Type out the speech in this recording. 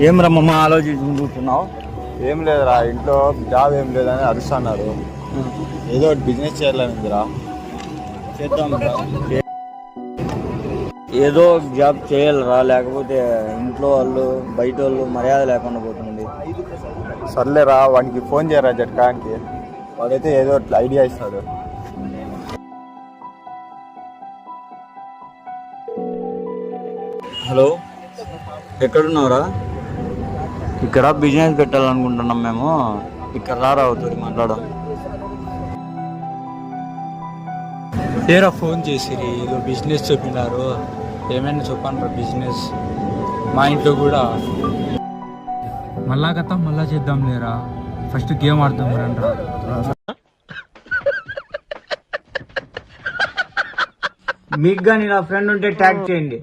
ఏం రమ్మమ్మ ఆలోచించుకుంటున్నావు? ఏం లేదురా, ఇంట్లో జాబ్ ఏం లేదని అరుస్తున్నారు. ఏదో ఒకటి బిజినెస్ చేయాలనిందిరా. చేద్దాం. ఏదో జాబ్ చేయాలరా, లేకపోతే ఇంట్లో వాళ్ళు బయట వాళ్ళు మర్యాద లేకుండా పోతుంది. సర్లేరా, వానికి ఫోన్ చేయరా జట్కానికి, వాడైతే ఏదో ఐడియా ఇస్తాడు. హలో, ఎక్కడున్నావురా? ఇక్కడ బిజినెస్ పెట్టాలనుకుంటున్నాం మేము. ఇక్కడ రారా అవుతుంది మాట్లాడడం. ఏరా ఫోన్ చేసిరి, ఏదో బిజినెస్ చెప్పినారు. ఏమైనా చెప్పండి బిజినెస్. మా ఇంట్లో కూడా మళ్ళా కథ మళ్ళా చేద్దాం లేరా. ఫస్ట్ గేమ్ ఆడదాం రండ్రా. మీకు కానీ నా ఫ్రెండ్ ఉంటే ట్యాగ్ చేయండి.